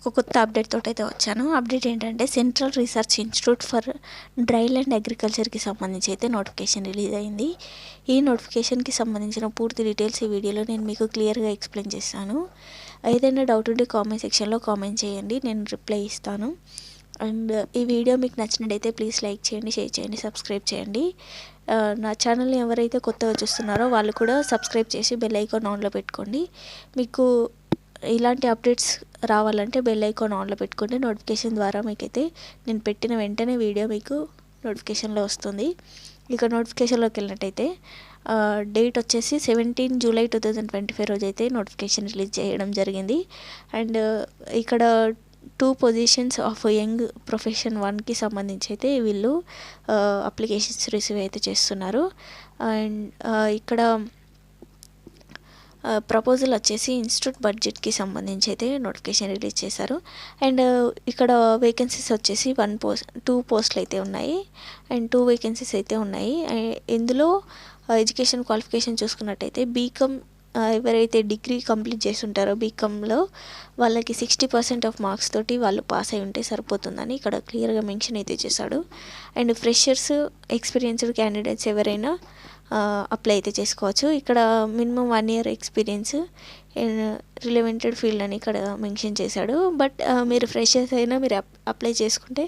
ఒక కొత్త అప్డేట్ తోటైతే వచ్చాను. అప్డేట్ ఏంటంటే central research institute for dryland అగ్రికల్చర్కి సంబంధించి అయితే నోటిఫికేషన్ రిలీజ్ అయింది. ఈ నోటిఫికేషన్కి సంబంధించిన పూర్తి డీటెయిల్స్ ఈ వీడియోలో నేను మీకు క్లియర్గా ఎక్స్ప్లెయిన్ చేస్తాను. ఏదైనా డౌట్ ఉంటే కామెంట్ సెక్షన్లో కామెంట్ చేయండి, నేను రిప్లై ఇస్తాను. అండ్ ఈ వీడియో మీకు నచ్చినట్టయితే ప్లీజ్ లైక్ చేయండి, షేర్ చేయండి, సబ్స్క్రైబ్ చేయండి. నా ఛానల్ని ఎవరైతే కొత్తగా చూస్తున్నారో వాళ్ళు కూడా సబ్స్క్రైబ్ చేసి బెల్ ఐకాన్ ఆన్లో పెట్టుకోండి. మీకు ఇలాంటి అప్డేట్స్ రావాలంటే బెల్ ఐకాన్ ఆన్లో పెట్టుకోండి. నోటిఫికేషన్ ద్వారా మీకైతే నేను పెట్టిన వెంటనే వీడియో మీకు నోటిఫికేషన్లో వస్తుంది. ఇక నోటిఫికేషన్లోకి వెళ్ళినట్టయితే డేట్ వచ్చేసి 17 జూలై 2025 రోజు అయితే నోటిఫికేషన్ రిలీజ్ చేయడం జరిగింది. అండ్ ఇక్కడ 2 పొజిషన్స్ ఆఫ్ యంగ్ ప్రొఫెషన్ 1కి సంబంధించి అయితే వీళ్ళు అప్లికేషన్స్ రిసీవ్ అయితే చేస్తున్నారు. అండ్ ఇక్కడ ప్రపోజల్ వచ్చేసి ఇన్స్టిట్యూట్ బడ్జెట్కి సంబంధించి అయితే నోటిఫికేషన్ రిలీజ్ చేశారు. అండ్ ఇక్కడ వేకెన్సీస్ వచ్చేసి 2 పోస్టులు అయితే ఉన్నాయి అండ్ 2 వేకెన్సీస్ అయితే ఉన్నాయి. ఇందులో ఎడ్యుకేషన్ క్వాలిఫికేషన్ చూసుకున్నట్టయితే బీకామ్ ఎవరైతే డిగ్రీ కంప్లీట్ చేసి ఉంటారో బీకామ్లో వాళ్ళకి 60% ఆఫ్ మార్క్స్ తోటి వాళ్ళు పాస్ అయి ఉంటే సరిపోతుందని ఇక్కడ క్లియర్గా మెన్షన్ అయితే చేశాడు. అండ్ ఫ్రెషర్స్, ఎక్స్పీరియన్స్డ్ క్యాండిడేట్స్ ఎవరైనా అప్లై అయితే చేసుకోవచ్చు. ఇక్కడ మినిమం 1 year ఎక్స్పీరియన్స్ రిలవెంటెడ్ ఫీల్డ్ అని ఇక్కడ మెన్షన్ చేశాడు. బట్ మీరు ఫ్రెషర్స్ అయినా మీరు అప్లై చేసుకుంటే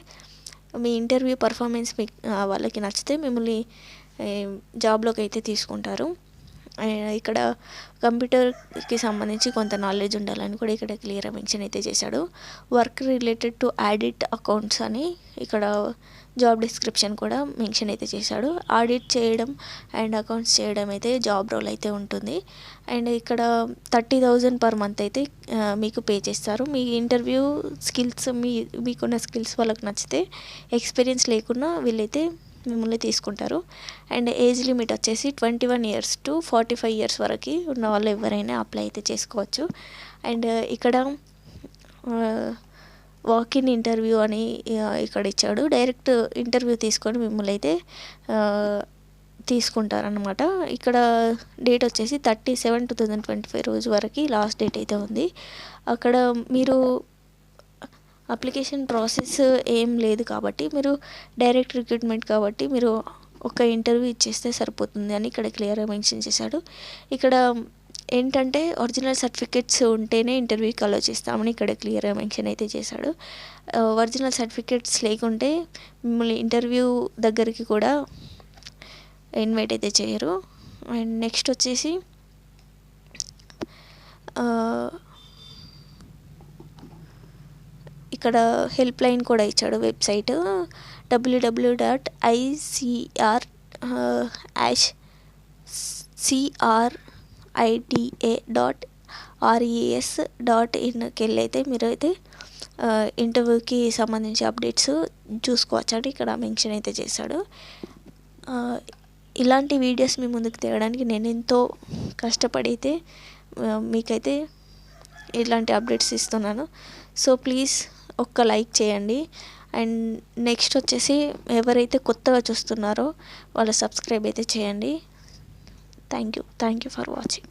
మీ ఇంటర్వ్యూ పర్ఫార్మెన్స్ మీకు వాళ్ళకి నచ్చితే మిమ్మల్ని జాబ్లోకి అయితే తీసుకుంటారు. ఇక్కడ కంప్యూటర్కి సంబంధించి కొంత నాలెడ్జ్ ఉండాలని కూడా ఇక్కడ క్లియర్గా మెన్షన్ అయితే చేశాడు. Work related to audit accounts అని ఇక్కడ జాబ్ డిస్క్రిప్షన్ కూడా మెన్షన్ అయితే చేశాడు. ఆడిట్ చేయడం అండ్ అకౌంట్స్ చేయడం అయితే జాబ్ రోల్ అయితే ఉంటుంది. అండ్ ఇక్కడ 30,000 per month అయితే మీకు పే చేస్తారు. మీ ఇంటర్వ్యూ స్కిల్స్ మీకున్న స్కిల్స్ వాళ్ళకి నచ్చితే ఎక్స్పీరియన్స్ లేకున్నా వీళ్ళైతే మిమ్మల్ని తీసుకుంటారు. అండ్ ఏజ్ లిమిట్ వచ్చేసి 21 years to 45 years వరకు ఉన్న వాళ్ళు ఎవరైనా అప్లై అయితే చేసుకోవచ్చు. అండ్ ఇక్కడ వాక్-ఇన్ ఇంటర్వ్యూ అని ఇక్కడ ఇచ్చాడు. డైరెక్ట్ ఇంటర్వ్యూ తీసుకొని మిమ్మల్ని అయితే తీసుకుంటారనమాట. ఇక్కడ డేట్ వచ్చేసి 30/7/2025 రోజు వరకు లాస్ట్ డేట్ అయితే ఉంది. అక్కడ మీరు అప్లికేషన్ ప్రాసెస్ ఏం లేదు కాబట్టి మీరు డైరెక్ట్ రిక్రూట్మెంట్ కాబట్టి మీరు ఒక ఇంటర్వ్యూ ఇచ్చేస్తే సరిపోతుంది అని ఇక్కడ క్లియర్గా మెన్షన్ చేశాడు. ఇక్కడ ఏంటంటే ఒరిజినల్ సర్టిఫికేట్స్ ఉంటేనే ఇంటర్వ్యూకి అలో చేస్తామని ఇక్కడ క్లియర్గా మెన్షన్ అయితే చేశాడు. ఒరిజినల్ సర్టిఫికేట్స్ లేకుంటే మిమ్మల్ని ఇంటర్వ్యూ దగ్గరికి కూడా ఇన్వైట్ అయితే చేయరు. అండ్ నెక్స్ట్ వచ్చేసి ఇక్కడ హెల్ప్ లైన్ కూడా ఇచ్చాడు. వెబ్సైట్ www.crita.res.in వెళ్ళైతే మీరు అయితే ఇంటర్వ్యూకి సంబంధించి అప్డేట్స్ చూసుకోవచ్చు అని ఇక్కడ మెన్షన్ అయితే చేశాడు. ఇలాంటి వీడియోస్ మీ ముందుకు తేవడానికి నేను ఎంతో కష్టపడి అయితే మీకైతే ఇలాంటి అప్డేట్స్ ఇస్తున్నాను. సో ప్లీజ్ ఒక్క లైక్ చేయండి. అండ్ నెక్స్ట్ వచ్చేసి ఎవరైతే కొత్తగా చూస్తున్నారో వాళ్ళు సబ్స్క్రైబ్ అయితే చేయండి. Thank you for watching.